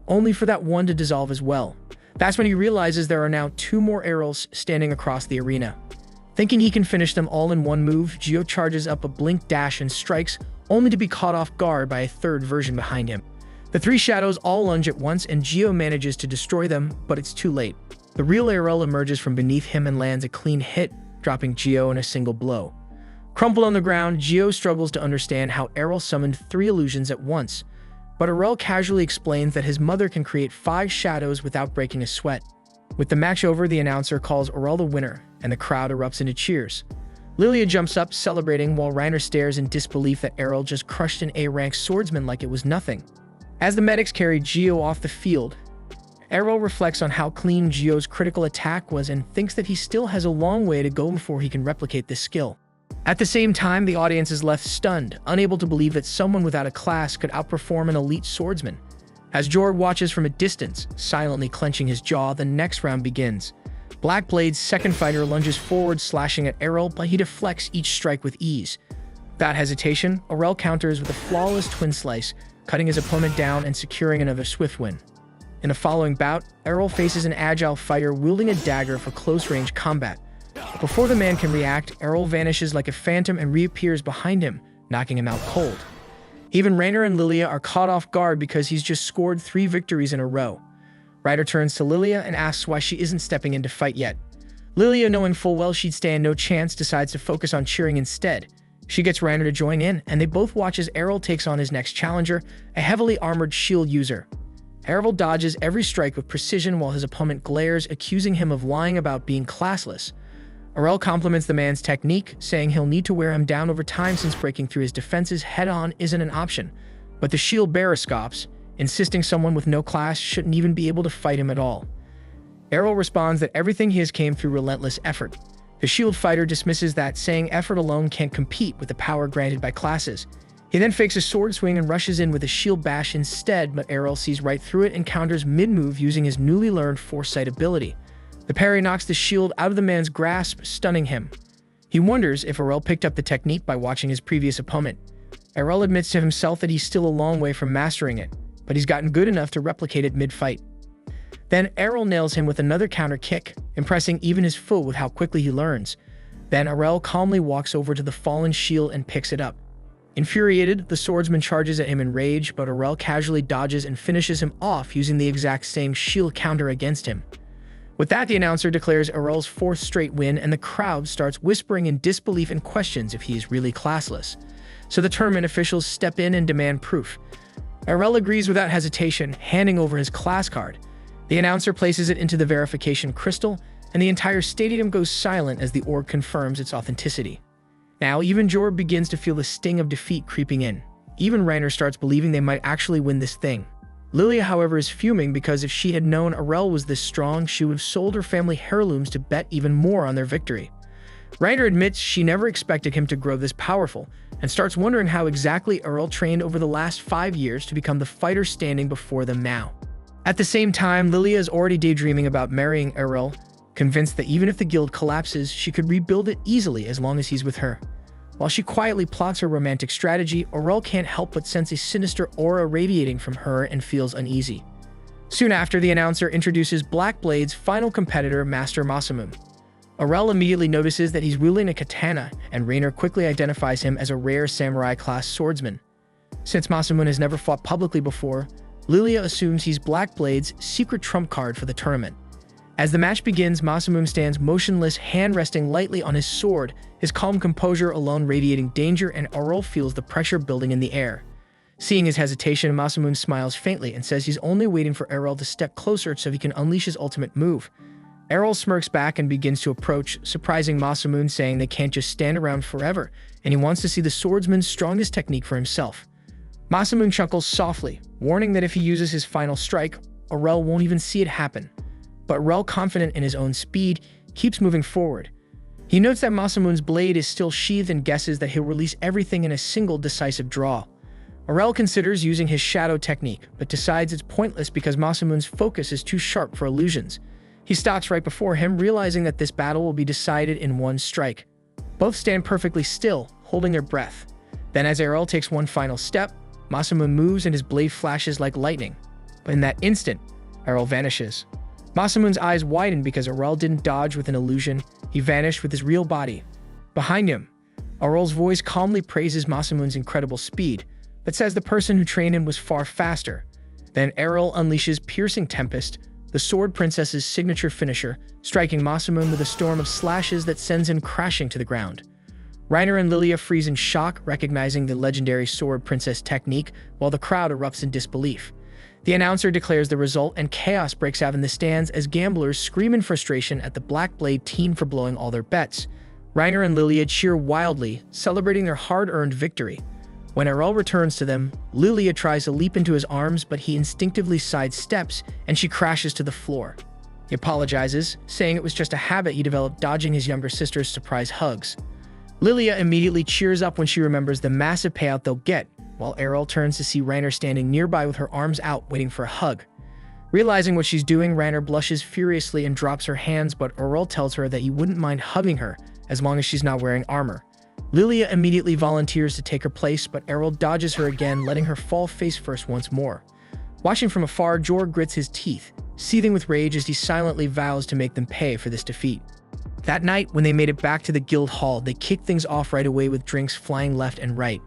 only for that one to dissolve as well. That's when he realizes there are now two more Arels standing across the arena. Thinking he can finish them all in one move, Geo charges up a blink dash and strikes, only to be caught off guard by a third version behind him. The three shadows all lunge at once and Geo manages to destroy them, but it's too late. The real Arel emerges from beneath him and lands a clean hit, dropping Geo in a single blow. Crumpled on the ground, Geo struggles to understand how Arel summoned three illusions at once, but Arel casually explains that his mother can create 5 shadows without breaking a sweat. With the match over, the announcer calls Arel the winner, and the crowd erupts into cheers. Lilia jumps up, celebrating, while Reiner stares in disbelief that Arel just crushed an A-rank swordsman like it was nothing. As the medics carry Geo off the field, Arel reflects on how clean Geo's critical attack was and thinks that he still has a long way to go before he can replicate this skill. At the same time, the audience is left stunned, unable to believe that someone without a class could outperform an elite swordsman. As Jorg watches from a distance, silently clenching his jaw, the next round begins. Black Blade's second fighter lunges forward, slashing at Arel, but he deflects each strike with ease. Without hesitation, Arel counters with a flawless twin slice, cutting his opponent down and securing another swift win. In the following bout, Arel faces an agile fighter wielding a dagger for close-range combat. Before the man can react, Arel vanishes like a phantom and reappears behind him, knocking him out cold. Even Reiner and Lilia are caught off guard because he's just scored 3 victories in a row. Ryder turns to Lilia and asks why she isn't stepping in to fight yet. Lilia, knowing full well she'd stand no chance, decides to focus on cheering instead. She gets Reiner to join in, and they both watch as Arel takes on his next challenger, a heavily armored shield user. Arel dodges every strike with precision while his opponent glares, accusing him of lying about being classless. Arel compliments the man's technique, saying he'll need to wear him down over time since breaking through his defenses head-on isn't an option. But the shield bearer scoffs, insisting someone with no class shouldn't even be able to fight him at all. Arel responds that everything he has came through relentless effort. The shield fighter dismisses that, saying effort alone can't compete with the power granted by classes. He then fakes a sword swing and rushes in with a shield bash instead, but Arel sees right through it and counters mid-move using his newly learned foresight ability. The parry knocks the shield out of the man's grasp, stunning him. He wonders if Arel picked up the technique by watching his previous opponent. Arel admits to himself that he's still a long way from mastering it. but he's gotten good enough to replicate it mid-fight. Then Arel nails him with another counter kick, impressing even his foe with how quickly he learns. Then Arel calmly walks over to the fallen shield and picks it up. Infuriated, the swordsman charges at him in rage, but Arel casually dodges and finishes him off using the exact same shield counter against him. With that, the announcer declares Arel's 4th straight win, and the crowd starts whispering in disbelief and questions if he is really classless. So the tournament officials step in and demand proof. Arel agrees without hesitation, handing over his class card. The announcer places it into the verification crystal, and the entire stadium goes silent as the orb confirms its authenticity. Now, even Jorb begins to feel the sting of defeat creeping in. Even Reiner starts believing they might actually win this thing. Lilia, however, is fuming because if she had known Arel was this strong, she would have sold her family heirlooms to bet even more on their victory. Reiner admits she never expected him to grow this powerful, and starts wondering how exactly Arel trained over the last 5 years to become the fighter standing before them now. At the same time, Lilia is already daydreaming about marrying Arel, convinced that even if the guild collapses, she could rebuild it easily as long as he's with her. While she quietly plots her romantic strategy, Arel can't help but sense a sinister aura radiating from her and feels uneasy. Soon after, the announcer introduces Black Blade's final competitor, Master Masamune. Arel immediately notices that he's wielding a katana, and Reiner quickly identifies him as a rare samurai-class swordsman. Since Masamune has never fought publicly before, Lilia assumes he's Black Blade's secret trump card for the tournament. As the match begins, Masamune stands motionless, hand resting lightly on his sword, his calm composure alone radiating danger, and Arel feels the pressure building in the air. Seeing his hesitation, Masamune smiles faintly and says he's only waiting for Arel to step closer so he can unleash his ultimate move. Arel smirks back and begins to approach, surprising Masamune, saying they can't just stand around forever, and he wants to see the swordsman's strongest technique for himself. Masamune chuckles softly, warning that if he uses his final strike, Arel won't even see it happen. But Arel, confident in his own speed, keeps moving forward. He notes that Masamune's blade is still sheathed and guesses that he'll release everything in a single decisive draw. Arel considers using his shadow technique, but decides it's pointless because Masamune's focus is too sharp for illusions. He stops right before him, realizing that this battle will be decided in one strike. Both stand perfectly still, holding their breath. Then as Arel takes one final step, Masamune moves and his blade flashes like lightning. But in that instant, Arel vanishes. Masamune's eyes widen because Arel didn't dodge with an illusion, he vanished with his real body. Behind him, Arel's voice calmly praises Masamune's incredible speed, but says the person who trained him was far faster. Then Arel unleashes Piercing Tempest, the Sword Princess's signature finisher, striking Masamune with a storm of slashes that sends him crashing to the ground. Reiner and Lilia freeze in shock, recognizing the legendary Sword Princess technique, while the crowd erupts in disbelief. The announcer declares the result, and chaos breaks out in the stands as gamblers scream in frustration at the Black Blade team for blowing all their bets. Reiner and Lilia cheer wildly, celebrating their hard-earned victory. When Arel returns to them, Lilia tries to leap into his arms, but he instinctively sidesteps, and she crashes to the floor. He apologizes, saying it was just a habit he developed dodging his younger sister's surprise hugs. Lilia immediately cheers up when she remembers the massive payout they'll get, while Arel turns to see Reiner standing nearby with her arms out, waiting for a hug. Realizing what she's doing, Reiner blushes furiously and drops her hands, but Arel tells her that he wouldn't mind hugging her as long as she's not wearing armor. Lilia immediately volunteers to take her place, but Arel dodges her again, letting her fall face first once more. Watching from afar, Jorg grits his teeth, seething with rage as he silently vows to make them pay for this defeat. That night, when they made it back to the guild hall, they kicked things off right away with drinks flying left and right.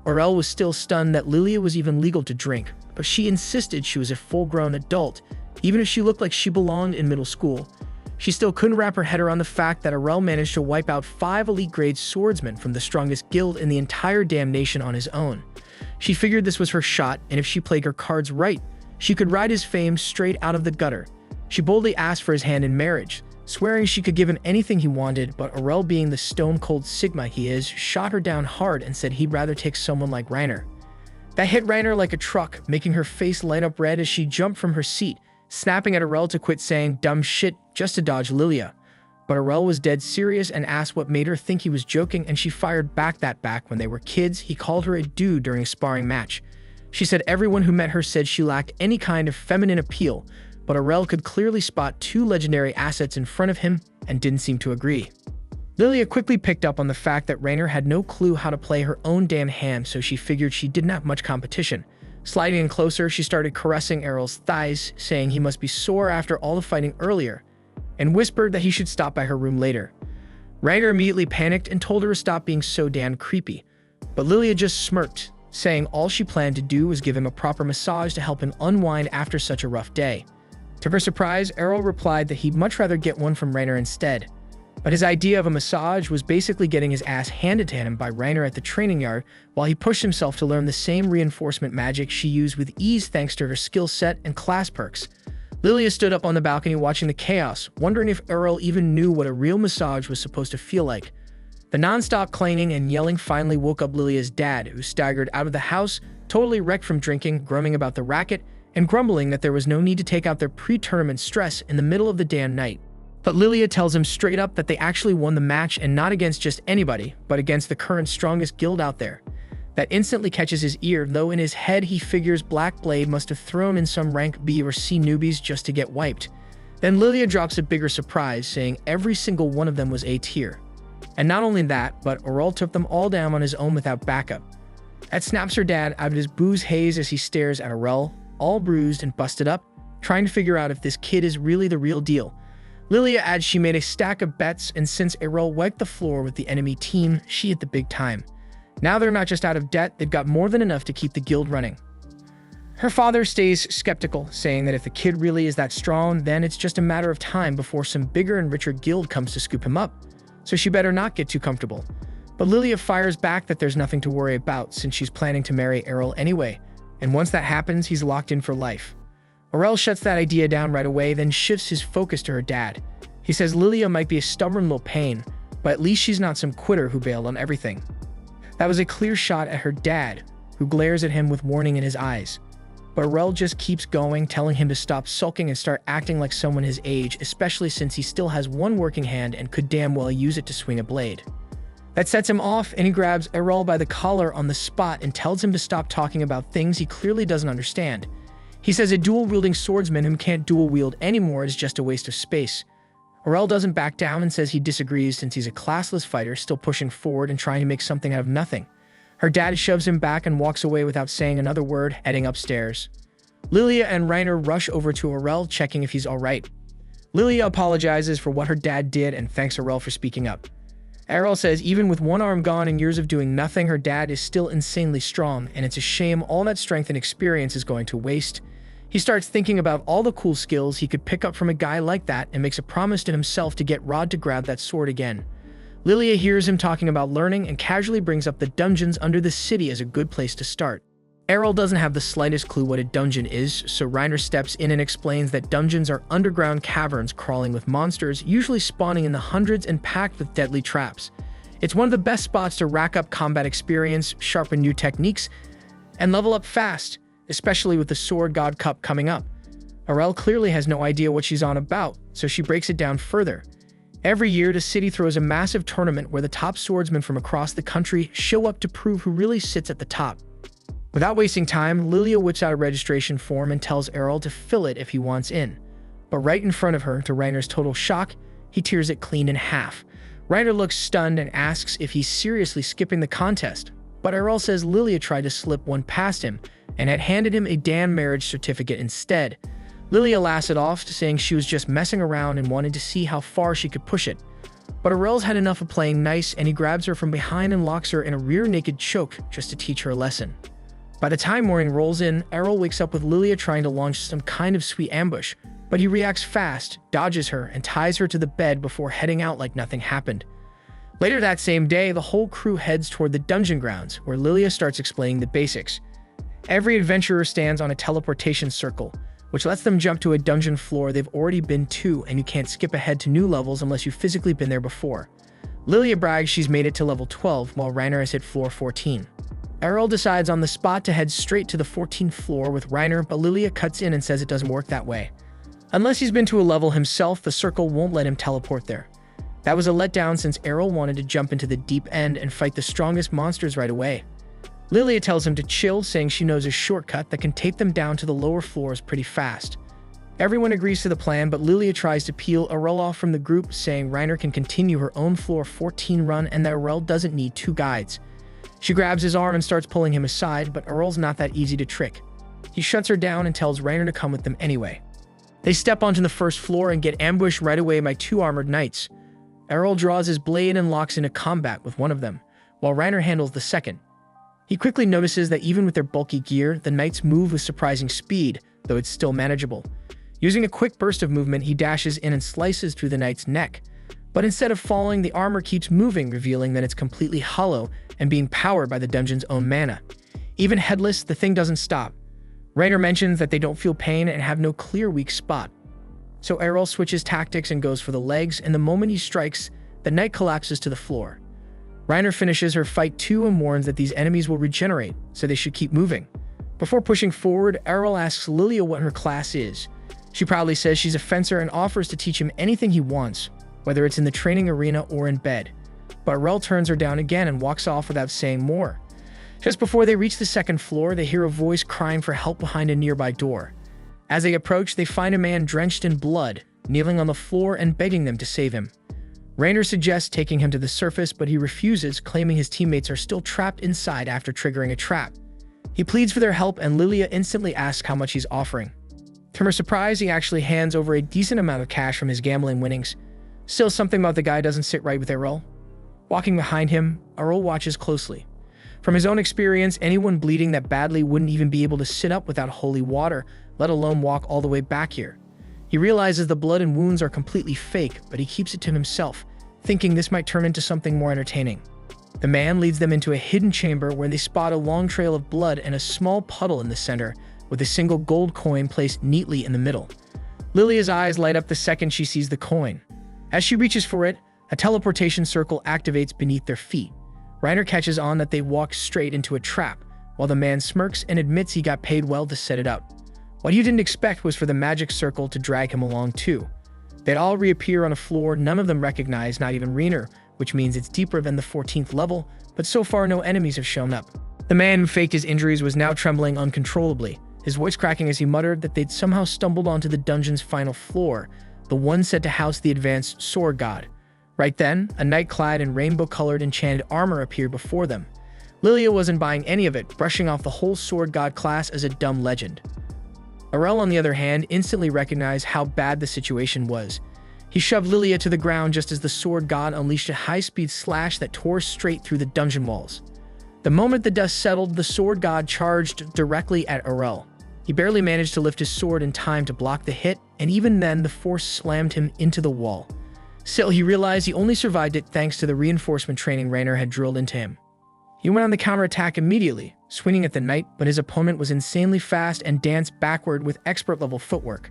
Arel was still stunned that Lilia was even legal to drink, but she insisted she was a full-grown adult, even if she looked like she belonged in middle school. She still couldn't wrap her head around the fact that Arel managed to wipe out 5 elite-grade swordsmen from the strongest guild in the entire damn nation on his own. She figured this was her shot, and if she played her cards right, she could ride his fame straight out of the gutter. She boldly asked for his hand in marriage, swearing she could give him anything he wanted, but Arel, being the stone-cold Sigma he is, shot her down hard and said he'd rather take someone like Reiner. That hit Reiner like a truck, making her face light up red as she jumped from her seat, snapping at Arel to quit saying dumb shit just to dodge Lilia. But Arel was dead serious and asked what made her think he was joking, and she fired back that back when they were kids, he called her a dude during a sparring match. She said everyone who met her said she lacked any kind of feminine appeal, but Arel could clearly spot 2 legendary assets in front of him and didn't seem to agree. Lilia quickly picked up on the fact that Reiner had no clue how to play her own damn hand, so she figured she didn't have much competition. Sliding in closer, she started caressing Arel's thighs, saying he must be sore after all the fighting earlier, and whispered that he should stop by her room later. Rainer immediately panicked and told her to stop being so damn creepy, but Lilia just smirked, saying all she planned to do was give him a proper massage to help him unwind after such a rough day. To her surprise, Arel replied that he'd much rather get one from Rainer instead, but his idea of a massage was basically getting his ass handed to him by Rainer at the training yard while he pushed himself to learn the same reinforcement magic she used with ease thanks to her skill set and class perks. Lilia stood up on the balcony watching the chaos, wondering if Arel even knew what a real massage was supposed to feel like. The non-stop clanging and yelling finally woke up Lilia's dad, who staggered out of the house, totally wrecked from drinking, grumbling about the racket, and grumbling that there was no need to take out their pre-tournament stress in the middle of the damn night. But Lilia tells him straight up that they actually won the match and not against just anybody, but against the current strongest guild out there. That instantly catches his ear, though in his head he figures Black Blade must have thrown in some rank B or C newbies just to get wiped. Then Lilia drops a bigger surprise, saying every single one of them was A tier. And not only that, but Arel took them all down on his own without backup. That snaps her dad out of his booze haze as he stares at Arel, all bruised and busted up, trying to figure out if this kid is really the real deal. Lilia adds she made a stack of bets, and since Arel wiped the floor with the enemy team, she hit the big time. Now they're not just out of debt, they've got more than enough to keep the guild running. Her father stays skeptical, saying that if the kid really is that strong, then it's just a matter of time before some bigger and richer guild comes to scoop him up, so she better not get too comfortable. But Lilia fires back that there's nothing to worry about since she's planning to marry Arel anyway, and once that happens, he's locked in for life. Arel shuts that idea down right away, then shifts his focus to her dad. He says Lilia might be a stubborn little pain, but at least she's not some quitter who bailed on everything. That was a clear shot at her dad, who glares at him with warning in his eyes. But Arel just keeps going, telling him to stop sulking and start acting like someone his age, especially since he still has one working hand and could damn well use it to swing a blade. That sets him off, and he grabs Arel by the collar on the spot and tells him to stop talking about things he clearly doesn't understand. He says a dual-wielding swordsman who can't dual-wield anymore is just a waste of space. Arel doesn't back down and says he disagrees since he's a classless fighter still pushing forward and trying to make something out of nothing. Her dad shoves him back and walks away without saying another word, heading upstairs. Lilia and Rainer rush over to Arel, checking if he's alright. Lilia apologizes for what her dad did and thanks Arel for speaking up. Arel says even with one arm gone and years of doing nothing, her dad is still insanely strong, and it's a shame all that strength and experience is going to waste. He starts thinking about all the cool skills he could pick up from a guy like that and makes a promise to himself to get Rod to grab that sword again. Lilia hears him talking about learning and casually brings up the dungeons under the city as a good place to start. Arel doesn't have the slightest clue what a dungeon is, so Rainer steps in and explains that dungeons are underground caverns crawling with monsters, usually spawning in the hundreds and packed with deadly traps. It's one of the best spots to rack up combat experience, sharpen new techniques, and level up fast, especially with the Sword God Cup coming up. Arel clearly has no idea what she's on about, so she breaks it down further. Every year, the city throws a massive tournament where the top swordsmen from across the country show up to prove who really sits at the top. Without wasting time, Lilia whips out a registration form and tells Arel to fill it if he wants in. But right in front of her, to Rainer's total shock, he tears it clean in half. Rainer looks stunned and asks if he's seriously skipping the contest, but Arel says Lilia tried to slip one past him and had handed him a damn marriage certificate instead. Lilia laughs it off, saying she was just messing around and wanted to see how far she could push it. But Arel's had enough of playing nice, and he grabs her from behind and locks her in a rear naked choke just to teach her a lesson. By the time morning rolls in, Arel wakes up with Lilia trying to launch some kind of sweet ambush, but he reacts fast, dodges her, and ties her to the bed before heading out like nothing happened. Later that same day, the whole crew heads toward the dungeon grounds, where Lilia starts explaining the basics. Every adventurer stands on a teleportation circle, which lets them jump to a dungeon floor they've already been to, and you can't skip ahead to new levels unless you've physically been there before. Lilia brags she's made it to level 12, while Rainer has hit floor 14. Arel decides on the spot to head straight to the 14th floor with Rainer, but Lilia cuts in and says it doesn't work that way. Unless he's been to a level himself, the circle won't let him teleport there. That was a letdown since Arel wanted to jump into the deep end and fight the strongest monsters right away. Lilia tells him to chill, saying she knows a shortcut that can take them down to the lower floors pretty fast. Everyone agrees to the plan, but Lilia tries to peel Arel off from the group, saying Rainer can continue her own floor 14 run and that Arel doesn't need two guides. She grabs his arm and starts pulling him aside, but Arel's not that easy to trick. He shuts her down and tells Reiner to come with them anyway. They step onto the first floor and get ambushed right away by two armored knights. Arel draws his blade and locks into combat with one of them, while Reiner handles the second. He quickly notices that even with their bulky gear, the knights move with surprising speed, though it's still manageable. Using a quick burst of movement, he dashes in and slices through the knight's neck. But instead of falling, the armor keeps moving, revealing that it's completely hollow and being powered by the dungeon's own mana. Even headless, the thing doesn't stop. Reiner mentions that they don't feel pain and have no clear weak spot. So Arel switches tactics and goes for the legs, and the moment he strikes, the knight collapses to the floor. Reiner finishes her fight too and warns that these enemies will regenerate, so they should keep moving. Before pushing forward, Arel asks Lilia what her class is. She proudly says she's a fencer and offers to teach him anything he wants, whether it's in the training arena or in bed. But Arel turns her down again and walks off without saying more. Just before they reach the second floor, they hear a voice crying for help behind a nearby door. As they approach, they find a man drenched in blood, kneeling on the floor and begging them to save him. Reiner suggests taking him to the surface, but he refuses, claiming his teammates are still trapped inside after triggering a trap. He pleads for their help, and Lilia instantly asks how much he's offering. To her surprise, he actually hands over a decent amount of cash from his gambling winnings. Still, something about the guy doesn't sit right with Arel. Walking behind him, Arel watches closely. From his own experience, anyone bleeding that badly wouldn't even be able to sit up without holy water, let alone walk all the way back here. He realizes the blood and wounds are completely fake, but he keeps it to himself, thinking this might turn into something more entertaining. The man leads them into a hidden chamber where they spot a long trail of blood and a small puddle in the center, with a single gold coin placed neatly in the middle. Lilia's eyes light up the second she sees the coin. As she reaches for it, a teleportation circle activates beneath their feet. Reiner catches on that they walk straight into a trap, while the man smirks and admits he got paid well to set it up. What he didn't expect was for the magic circle to drag him along too. They'd all reappear on a floor none of them recognize, not even Reiner, which means it's deeper than the 14th level, but so far no enemies have shown up. The man who faked his injuries was now trembling uncontrollably, his voice cracking as he muttered that they'd somehow stumbled onto the dungeon's final floor, the one said to house the advanced sword god. Right then, a knight clad in rainbow-colored enchanted armor appeared before them. Lilia wasn't buying any of it, brushing off the whole sword god class as a dumb legend. Arel, on the other hand, instantly recognized how bad the situation was. He shoved Lilia to the ground just as the sword god unleashed a high-speed slash that tore straight through the dungeon walls. The moment the dust settled, the sword god charged directly at Arel. He barely managed to lift his sword in time to block the hit, and even then the force slammed him into the wall. Still, he realized he only survived it thanks to the reinforcement training Reiner had drilled into him. He went on the counterattack immediately, swinging at the knight, but his opponent was insanely fast and danced backward with expert-level footwork.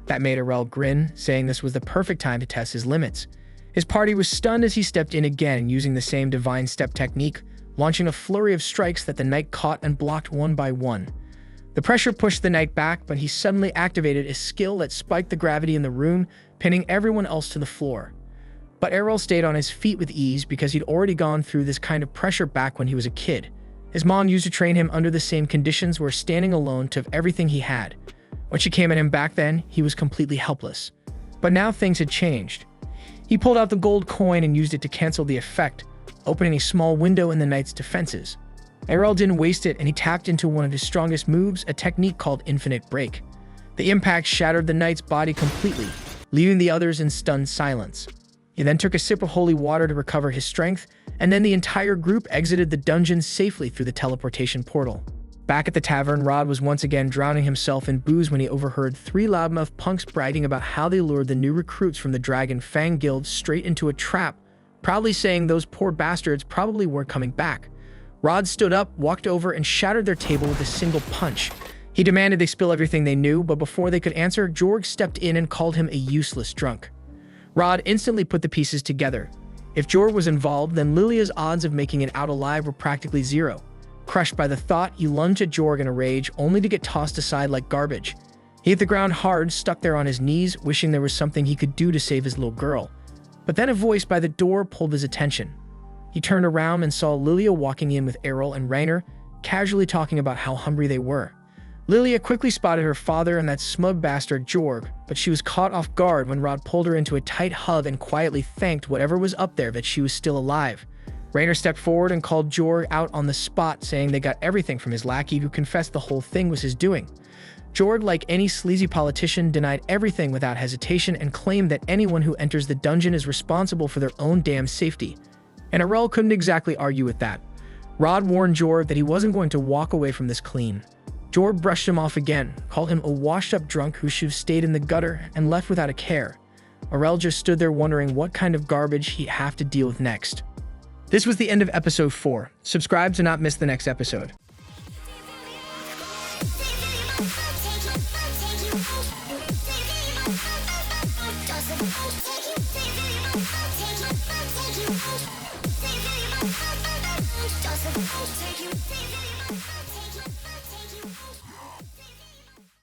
That made Arel grin, saying this was the perfect time to test his limits. His party was stunned as he stepped in again, using the same divine step technique, launching a flurry of strikes that the knight caught and blocked one by one. The pressure pushed the knight back, but he suddenly activated a skill that spiked the gravity in the room, pinning everyone else to the floor. But Arel stayed on his feet with ease because he'd already gone through this kind of pressure back when he was a kid. His mom used to train him under the same conditions where standing alone took everything he had. When she came at him back then, he was completely helpless. But now things had changed. He pulled out the gold coin and used it to cancel the effect, opening a small window in the knight's defenses. Arel didn't waste it, and he tapped into one of his strongest moves, a technique called Infinite Break. The impact shattered the knight's body completely, leaving the others in stunned silence. He then took a sip of holy water to recover his strength, and then the entire group exited the dungeon safely through the teleportation portal. Back at the tavern, Rod was once again drowning himself in booze when he overheard three loudmouth punks bragging about how they lured the new recruits from the Dragon Fang Guild straight into a trap, proudly saying those poor bastards probably weren't coming back. Rod stood up, walked over, and shattered their table with a single punch. He demanded they spill everything they knew, but before they could answer, Jorg stepped in and called him a useless drunk. Rod instantly put the pieces together. If Jorg was involved, then Lilia's odds of making it out alive were practically zero. Crushed by the thought, he lunged at Jorg in a rage, only to get tossed aside like garbage. He hit the ground hard, stuck there on his knees, wishing there was something he could do to save his little girl. But then a voice by the door pulled his attention. He turned around and saw Lilia walking in with Arel and Reiner, casually talking about how hungry they were. Lilia quickly spotted her father and that smug bastard Jorg, but she was caught off guard when Rod pulled her into a tight hug and quietly thanked whatever was up there that she was still alive. Rainer stepped forward and called Jorg out on the spot, saying they got everything from his lackey, who confessed the whole thing was his doing. Jorg, like any sleazy politician, denied everything without hesitation and claimed that anyone who enters the dungeon is responsible for their own damn safety. And Arel couldn't exactly argue with that. Rod warned Jorg that he wasn't going to walk away from this clean. Jorg brushed him off again, called him a washed-up drunk who should have stayed in the gutter, and left without a care. Arel just stood there wondering what kind of garbage he'd have to deal with next. This was the end of episode 4. Subscribe to not miss the next episode.